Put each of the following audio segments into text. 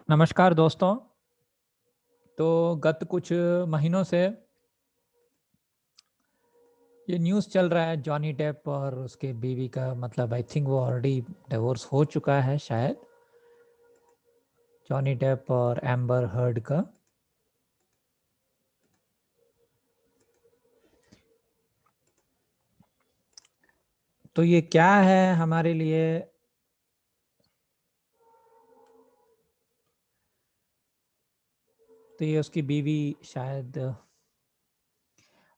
नमस्कार दोस्तों। तो गत कुछ महीनों से ये न्यूज़ चल रहा है जॉनी डेप और उसके बीवी का, मतलब आई थिंक वो ऑलरेडी डिवोर्स हो चुका है शायद, जॉनी डेप और एम्बर हर्ड का। तो ये क्या है हमारे लिए? तो ये उसकी बीवी शायद,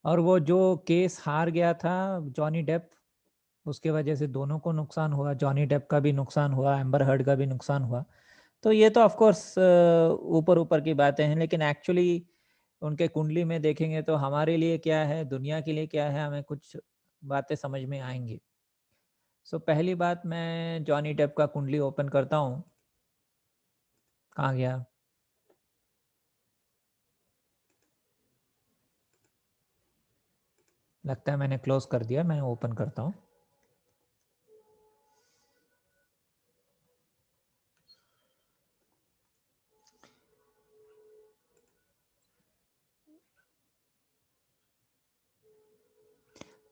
और वो जो केस हार गया था जॉनी डेप, उसके वजह से दोनों को नुकसान हुआ। जॉनी डेप का भी नुकसान हुआ, एम्बर हर्ड का भी नुकसान हुआ। तो ये तो ऑफ कोर्स ऊपर ऊपर की बातें हैं, लेकिन एक्चुअली उनके कुंडली में देखेंगे तो हमारे लिए क्या है, दुनिया के लिए क्या है, हमें कुछ बातें समझ में आएंगी। सो पहली बात, मैं जॉनी डेप का कुंडली ओपन करता हूँ। कहाँ गया? लगता है मैंने क्लोज कर दिया। मैं ओपन करता हूँ।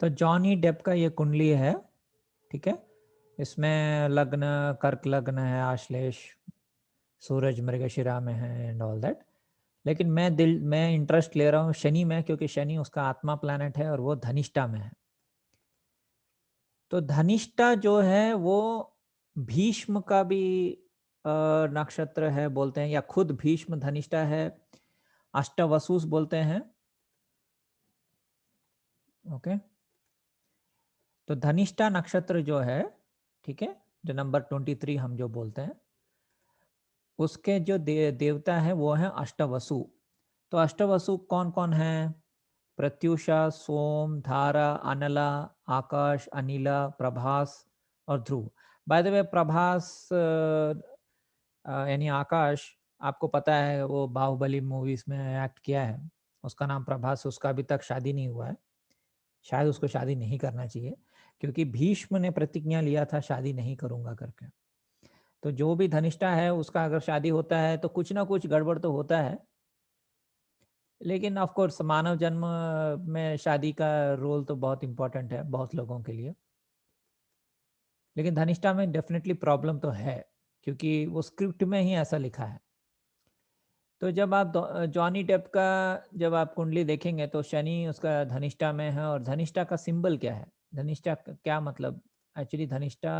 तो जॉनी डेप का ये कुंडली है, ठीक है। इसमें लग्न कर्क लग्न है, आश्लेष, सूरज मृगशिरा में है एंड ऑल दैट। लेकिन मैं इंटरेस्ट ले रहा हूँ शनि में, क्योंकि शनि उसका आत्मा प्लैनेट है और वो धनिष्ठा में है। तो धनिष्ठा जो है वो भीष्म का भी नक्षत्र है बोलते हैं, या खुद भीष्म धनिष्ठा है। अष्टवसुस बोलते हैं। ओके। तो धनिष्ठा नक्षत्र जो है, ठीक है, जो नंबर 23 हम जो बोलते हैं, उसके जो देवता है वो है अष्टवसु। तो अष्टवसु कौन कौन है? प्रत्युषा, सोम, धारा, अनला, आकाश, अनिला, प्रभास और ध्रुव। बाय द वे, प्रभास यानी आकाश, आपको पता है वो बाहुबली मूवीज में एक्ट किया है। उसका नाम प्रभास। उसका अभी तक शादी नहीं हुआ है। शायद उसको शादी नहीं करना चाहिए, क्योंकि भीष्म ने प्रतिज्ञा लिया था शादी नहीं करूंगा करके। तो जो भी धनिष्ठा है उसका अगर शादी होता है तो कुछ ना कुछ गड़बड़ तो होता है। लेकिन ऑफ कोर्स मानव जन्म में शादी का रोल तो बहुत इंपॉर्टेंट है बहुत लोगों के लिए। लेकिन धनिष्ठा में डेफिनेटली प्रॉब्लम तो है, क्योंकि वो स्क्रिप्ट में ही ऐसा लिखा है। तो जब आप जॉनी डेप का जब आप कुंडली देखेंगे तो शनि उसका धनिष्ठा में है। और धनिष्ठा का सिंबल क्या है? धनिष्ठा क्या मतलब? एक्चुअली धनिष्ठा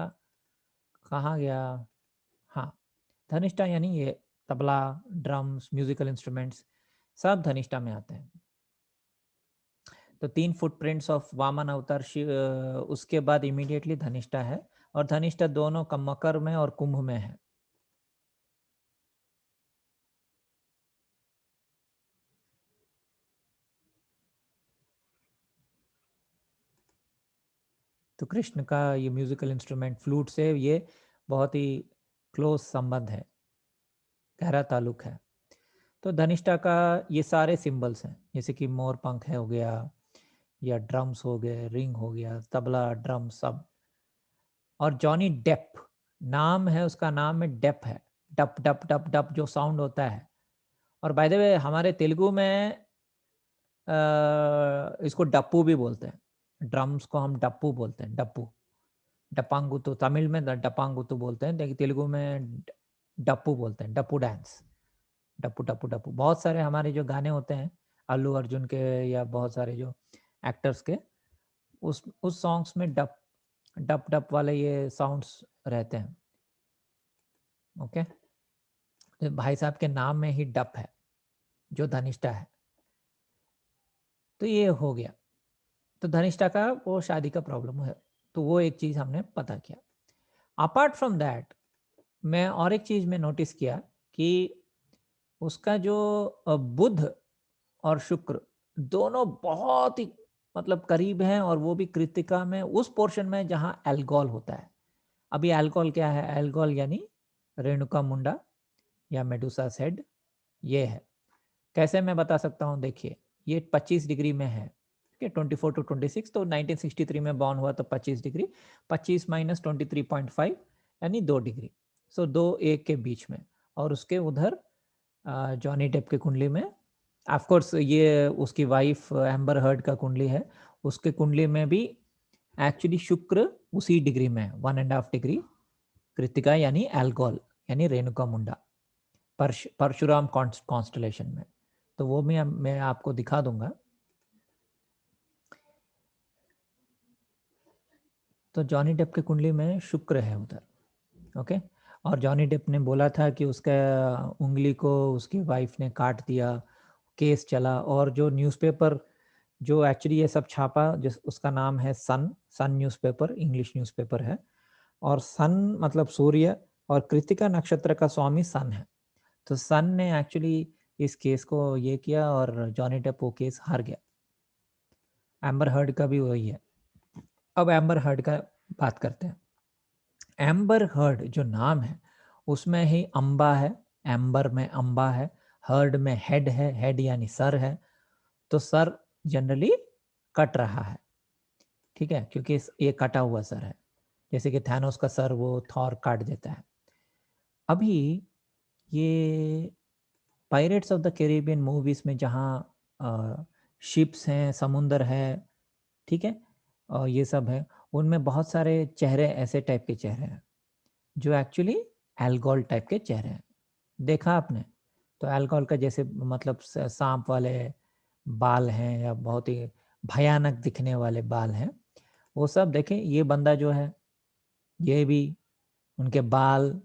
कहाँ गया? हाँ, धनिष्ठा यानी ये तबला, ड्रम्स, म्यूजिकल इंस्ट्रूमेंट्स सब धनिष्ठा में आते हैं। तो 3 फुटप्रिंट्स ऑफ वामन अवतार शिव, उसके बाद इमीडिएटली धनिष्ठा है। और धनिष्ठा दोनों का मकर में और कुंभ में है। तो कृष्ण का ये म्यूजिकल इंस्ट्रूमेंट फ्लूट से ये बहुत ही क्लोज संबंध है, गहरा ताल्लुक है। तो धनिष्ठा का ये सारे सिंबल्स हैं, जैसे कि मोर पंख है हो गया, या ड्रम्स हो गए, रिंग हो गया, तबला, ड्रम सब। और जॉनी डेप नाम है, उसका नाम में डेप है। डप डप डप डप जो साउंड होता है। और बाय द वे हमारे तेलुगु में इसको डप्पू भी बोलते हैं। ड्रम्स को हम डप्पू बोलते हैं, डप्पू। डपांगुतु तमिल में डपांगुतु बोलते हैं, लेकिन तेलुगु में डप्पू बोलते हैं, डप्पू डांस। डप्पू डप्पू डप्पू बहुत सारे हमारे जो गाने होते हैं अल्लू अर्जुन के, या बहुत सारे जो एक्टर्स के, उस सॉन्ग्स में डप डप डप वाले ये साउंड्स रहते हैं। ओके। तो भाई साहब के नाम में ही डप है, जो धनिष्ठा है। तो ये हो गया। तो धनिष्ठा का वो शादी का प्रॉब्लम है। तो वो एक चीज हमने पता किया। अपार्ट फ्रॉम दैट, मैं और एक चीज में नोटिस किया कि उसका जो बुध और शुक्र दोनों बहुत ही मतलब करीब हैं, और वो भी कृतिका में उस पोर्शन में जहां एल्कोहल होता है। अभी एल्कोहल क्या है? एल्कोहल यानी रेणुका मुंडा या मेडुसा हेड, ये है। कैसे मैं बता सकता हूँ? देखिए, ये 25 डिग्री में है, ठीक है, 24 टू 26। तो 1963 में बॉर्न हुआ तो 25 डिग्री, 25 माइनस 23.5 यानी 2 डिग्री। सो 2 1 के बीच में। और उसके उधर जॉनी डेप की कुंडली में ऑफ कोर्स ये उसकी वाइफ एम्बर हर्ड का कुंडली है, उसके कुंडली में भी एक्चुअली शुक्र उसी डिग्री में है, 1.5 डिग्री कृतिका यानी एल्गोल यानी रेणुका मुंडा परशुराम कॉन्स्टलेशन में। तो वो मैं आपको दिखा दूंगा। तो जॉनी डेप की कुंडली में शुक्र है उधर, ओके। और जॉनी डेप ने बोला था कि उसका उंगली को उसकी वाइफ ने काट दिया, केस चला, और जो न्यूज़पेपर जो एक्चुअली ये सब छापा जिस उसका नाम है सन न्यूज़पेपर, इंग्लिश न्यूज़पेपर है। और सन मतलब सूर्य, और कृतिका नक्षत्र का स्वामी सन है। तो सन ने एक्चुअली इस केस को ये किया और जॉनी डेप वो केस हार गया। एम्बर हर्ड का भी वही है। अब एम्बर हर्ड का बात करते हैं। एम्बर हर्ड जो नाम है उसमें ही अंबा है, एम्बर में अंबा है, हर्ड में हेड है, हेड यानी सर है। तो सर जनरली कट रहा है, ठीक है, क्योंकि ये कटा हुआ सर है, जैसे कि थैनोस का सर वो थॉर काट देता है। अभी ये pirates of the Caribbean movies में जहाँ शिप्स हैं, समुंदर है, ठीक है, और ये सब है, उनमें बहुत सारे चेहरे ऐसे टाइप के चेहरे हैं जो एक्चुअली एल्गोल टाइप के चेहरे हैं। देखा आपने? तो एल्गोल का जैसे मतलब सांप वाले बाल हैं या बहुत ही भयानक दिखने वाले बाल हैं, वो सब देखें। ये बंदा जो है ये भी उनके बाल,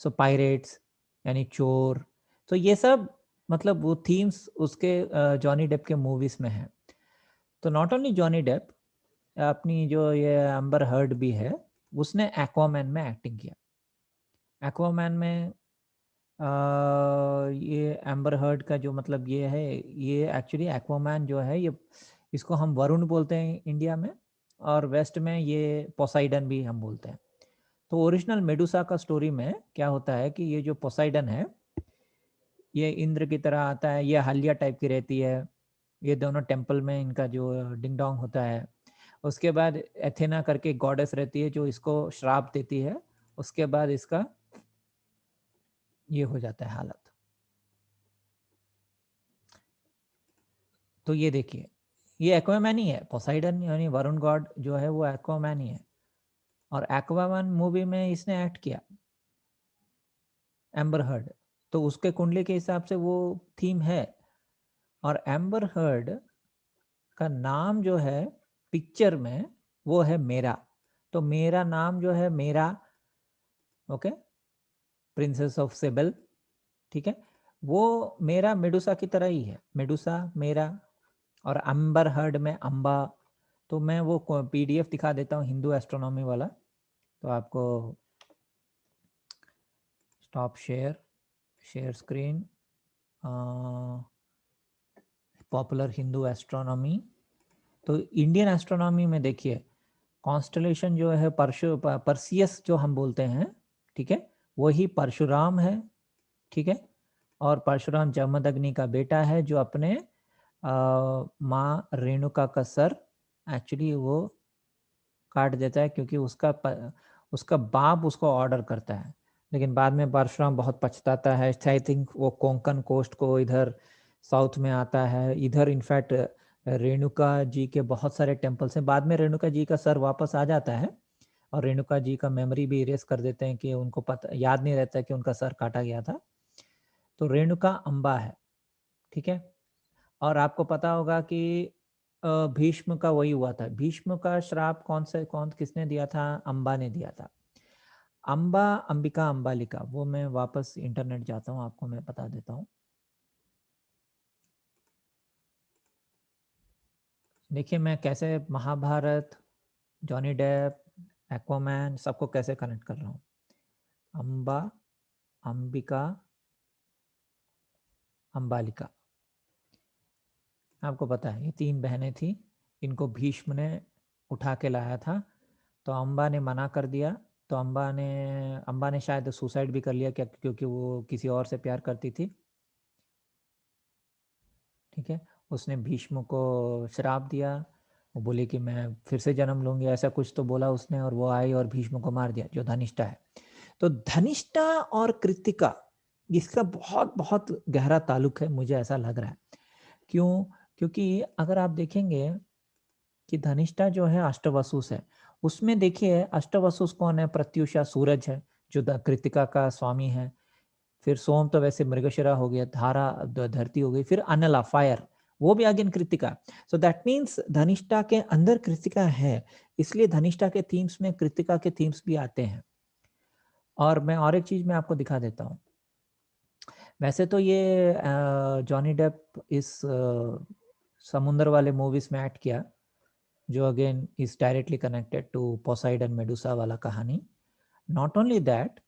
सो पायरेट्स यानी चोर। तो ये सब मतलब वो थीम्स उसके जॉनी डेप के मूवीज में है। तो नॉट ओनली जॉनी डेप, अपनी जो ये एम्बर हर्ड भी है, उसने एक्वामैन में एक्टिंग किया। एक्वामैन में ये एम्बर हर्ड का जो मतलब ये है, ये एक्चुअली एक्वामैन जो है ये, इसको हम वरुण बोलते हैं इंडिया में, और वेस्ट में ये पोसाइडन भी हम बोलते हैं। तो ओरिजिनल मेडुसा का स्टोरी में क्या होता है कि ये जो पोसाइडन है ये इंद्र की तरह आता है, ये हालिया टाइप की रहती है, ये दोनों टेम्पल में इनका जो डिंग डोंग होता है। उसके बाद एथेना करके गॉडेस रहती है जो इसको श्राप देती है, उसके बाद इसका ये हो जाता है हालत। तो ये देखिए, ये एक्वामैन ही है, पोसाइडन यानी वरुण गॉड जो है वो एक्वामैन ही है, और एक्वामैन मूवी में इसने एक्ट किया एम्बर हर्ड। तो उसके कुंडली के हिसाब से वो थीम है। और एम्बर हर्ड का नाम जो है पिक्चर में वो है मेरा। तो मेरा नाम जो है मेरा, ओके, प्रिंसेस ऑफ सेबल, ठीक है, वो मेरा मेडुसा की तरह ही है, मेडुसा मेरा। और एम्बर हर्ड में अंबा। तो मैं वो पीडीएफ दिखा देता हूँ हिंदू एस्ट्रोनॉमी वाला, तो आपको stop share screen, popular Hindu astronomy. तो इंडियन एस्ट्रोनॉमी में देखिए कॉन्स्टलेशन जो है परसियस जो हम बोलते हैं, ठीक है, वही परशुराम है, ठीक है। और परशुराम जमदग्नि का बेटा है जो अपने माँ रेणुका का सर एक्चुअली वो काट देता है, क्योंकि उसका बाप उसको ऑर्डर करता है। लेकिन बाद में परशुराम बहुत पछताता है। आई थिंक वो कोंकण कोस्ट को इधर साउथ में आता है, इधर इनफैक्ट रेणुका जी के बहुत सारे टेम्पल्स हैं। बाद में रेणुका जी का सर वापस आ जाता है, और रेणुका जी का मेमोरी भी इरेज कर देते हैं कि उनको पता याद नहीं रहता कि उनका सर काटा गया था। तो रेणुका अंबा है, ठीक है। और आपको पता होगा कि भीष्म का वही हुआ था। भीष्म का श्राप कौन किसने दिया था? अंबा ने दिया था। अंबा, अंबिका, अंबालिका, वो मैं वापस इंटरनेट जाता हूँ, आपको मैं बता देता हूँ। देखिए मैं कैसे महाभारत, जॉनी डेप, एक्वामैन सबको कैसे कनेक्ट कर रहा हूँ। अंबा, अंबिका, अंबालिका, आपको पता है ये 3 बहनें थी, इनको भीष्म ने उठा के लाया था। तो अंबा ने मना कर दिया, तो अंबा ने शायद सुसाइड भी कर लिया, क्या, क्योंकि वो किसी और से प्यार करती थी, ठीक है। उसने भीष्म को श्राप दिया, वो बोली कि मैं फिर से जन्म लूंगी, ऐसा कुछ तो बोला उसने, और वो आई और भीष्म को मार दिया, जो धनिष्ठा है। तो धनिष्ठा और कृतिका इसका बहुत बहुत गहरा ताल्लुक है, मुझे ऐसा लग रहा है। क्यों? क्योंकि अगर आप देखेंगे कि धनिष्ठा जो है अष्टवसुस है, उसमें देखिए अष्टवसुस कौन है? प्रत्युषा सूरज है, जो कृतिका का स्वामी है। फिर सोम तो वैसे मृगशिरा हो गया, धारा धरती हो गई, फिर अनला फायर, वो भी again Kritika. So that means Dhanishtha के अंदर कृतिका है, इसलिए धनिष्ठा के थीम्स में कृतिका के थीम्स भी आते हैं। और मैं और एक चीज मैं आपको दिखा देता हूँ। वैसे तो ये जॉनी डेप इस समुंदर वाले मूवीज में एक्ट किया, जो again is directly connected to Poseidon Medusa वाला कहानी। नॉट ओनली दैट,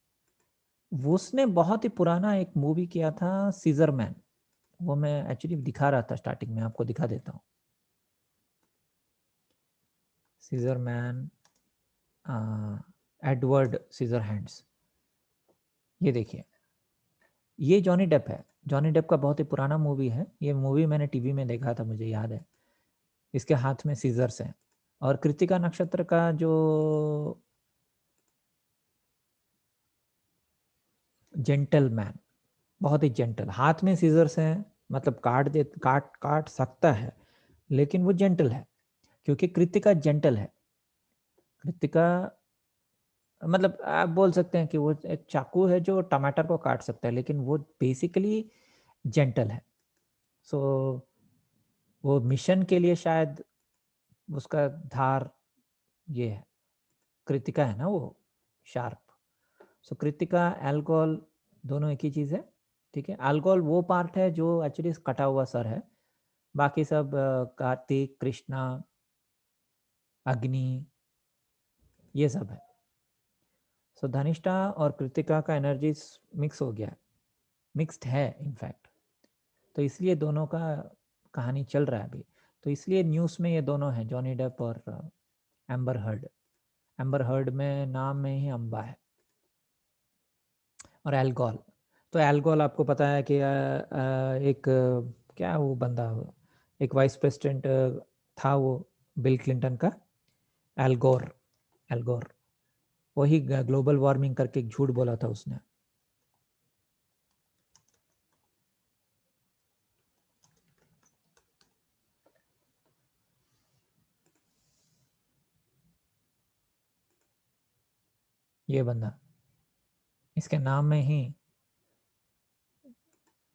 उसने बहुत ही पुराना एक मूवी किया था सीजर मैन, वो मैं एक्चुअली दिखा रहा था स्टार्टिंग में, आपको दिखा देता हूँ। Scissor man, Edward Scissorhands, ये देखिए, ये जॉनी डेप है। जॉनी डेप का बहुत ही पुराना मूवी है, ये मूवी मैंने टीवी में देखा था, मुझे याद है। इसके हाथ में सीजर्स हैं। और कृतिका नक्षत्र का जो जेंटलमैन, बहुत ही जेंटल, हाथ में सीजर्स हैं, मतलब काट सकता है, लेकिन वो जेंटल है, क्योंकि कृतिका जेंटल है। कृतिका मतलब आप बोल सकते हैं कि वो एक चाकू है जो टमाटर को काट सकता है, लेकिन वो बेसिकली जेंटल है। सो वो मिशन के लिए शायद उसका धार ये है, कृतिका है ना वो शार्प। सो कृतिका एल्कोहल दोनों एक ही चीज़ है, ठीक है। अल्कोहल वो पार्ट है जो एक्चुअली कटा हुआ सर है, बाकी सब कार्तिक, कृष्णा, अग्नि, ये सब है। सो धनिष्ठा और कृतिका का एनर्जी मिक्स हो गया, मिक्स्ड है इनफैक्ट। तो इसलिए दोनों का कहानी चल रहा है अभी। तो इसलिए न्यूज़ में ये दोनों हैं, जॉनी डेप और एम्बर हर्ड। एम्बर हर्ड में नाम में ही अम्बा है। और एल्कोहल, तो एल्कोहल आपको पता है कि एक क्या वो बंदा, एक वाइस प्रेसिडेंट था वो बिल क्लिंटन का, एल्गोर। एल्गोर वही ग्लोबल वार्मिंग करके एक झूठ बोला था उसने। ये बंदा, इसके नाम में ही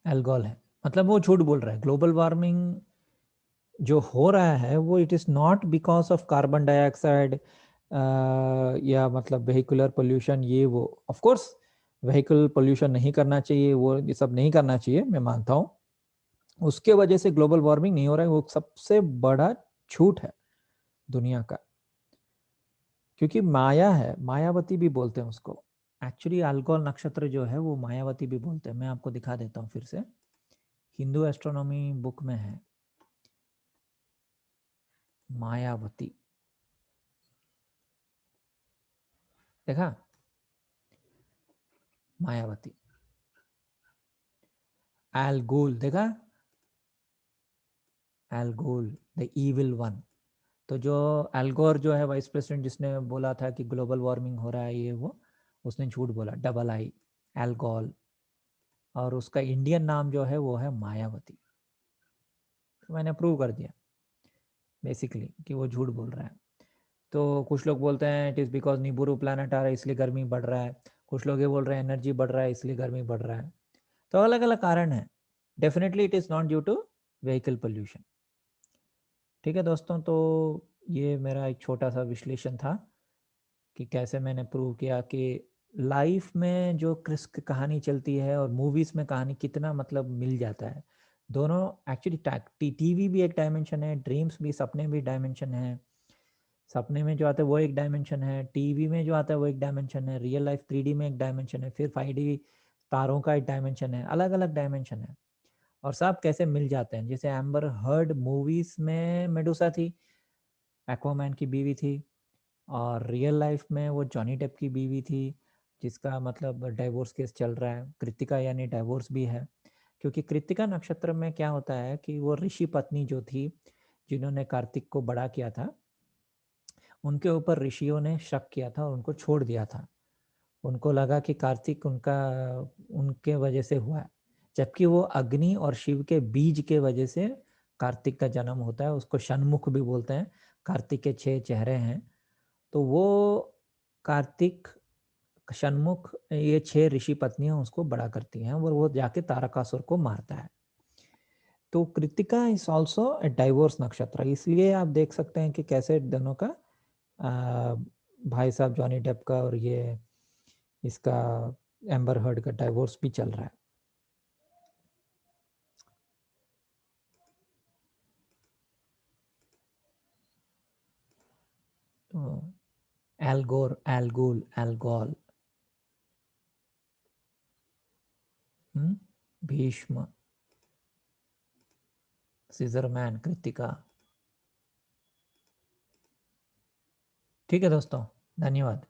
एल्गोहल है, मतलब वो झूठ बोल रहा है। ग्लोबल वार्मिंग जो हो रहा है वो it is not because of carbon dioxide या मतलब वेहिकुलर पोल्यूशन, ये वो ऑफ कोर्स व्हीकल पोल्यूशन नहीं करना चाहिए, वो ये सब नहीं करना चाहिए, मैं मानता हूँ। उसके वजह से ग्लोबल वार्मिंग नहीं हो रहा है, वो सबसे बड़ा झूठ है दुनिया का। क्योंकि माया है, मायावती भी बोलते हैं उसको। एक्चुअली अल्कोहल नक्षत्र जो है वो मायावती भी बोलते हैं। मैं आपको दिखा देता हूँ फिर से, हिंदू एस्ट्रोनॉमी बुक में है मायावती, देखा, मायावती। एल्गोल देखा, एल्गोल द इविल वन। तो जो एल्गोर जो है वाइस प्रेसिडेंट, जिसने बोला था कि ग्लोबल वार्मिंग हो रहा है ये वो, उसने झूठ बोला, डबल आई, एल्गोल। और उसका इंडियन नाम जो है वो है मायावती। तो मैंने प्रूव कर दिया बेसिकली कि वो झूठ बोल रहा है। तो कुछ लोग बोलते हैं इट इज़ बिकॉज निबुरु प्लानट आ रहा है इसलिए गर्मी बढ़ रहा है, कुछ लोग ये बोल रहे हैं एनर्जी बढ़ रहा है इसलिए गर्मी बढ़ रहा है। तो अलग अलग कारण है। Definitely it is not due to vehicle pollution. ठीक है दोस्तों, तो ये मेरा एक छोटा सा विश्लेषण था कि कैसे मैंने प्रूव किया कि लाइफ में जो क्रिस्क कहानी चलती है और मूवीज़ में कहानी कितना मतलब मिल जाता है। दोनों एक्चुअली टीवी भी एक डायमेंशन है, ड्रीम्स भी, सपने भी डायमेंशन है। सपने में जो आता है वो एक डायमेंशन है, टीवी में जो आता है वो एक डायमेंशन है, रियल लाइफ 3D में एक डायमेंशन है, फिर 5D तारों का एक डायमेंशन है, अलग अलग डायमेंशन है। और सब कैसे मिल जाते हैं, जैसे एम्बर हर्ड मूवीज में मेडुसा थी, एक्वामैन की बीवी थी, और रियल लाइफ में वो जॉनी डेप की बीवी थी, जिसका मतलब डाइवोर्स केस चल रहा है। कृतिका यानी डाइवोर्स भी है, क्योंकि कृतिका नक्षत्र में क्या होता है कि वो ऋषि पत्नी जो थी, जिन्होंने कार्तिक को बड़ा किया था, उनके ऊपर ऋषियों ने शक किया था और उनको छोड़ दिया था। उनको लगा कि कार्तिक उनके वजह से हुआ है, जबकि वो अग्नि और शिव के बीज के वजह से कार्तिक का जन्म होता है। उसको षणमुख भी बोलते हैं। कार्तिक के 6 चेहरे हैं, तो वो कार्तिक, षणमुख, ये 6 ऋषि पत्नियां उसको बड़ा करती हैं और वो जाके तारकासुर को मारता है। तो Kritika is also a divorce नक्षत्र, इसलिए आप देख सकते हैं कि कैसे दोनों का भाई साहब जॉनी डेप का और ये इसका एम्बर हर्ड का डाइवोर्स भी चल रहा है। तो एल्गोर, एल्गोल, एल्गोल, भीष्म, सीजरमैन, कृतिका। ठीक है दोस्तों, धन्यवाद।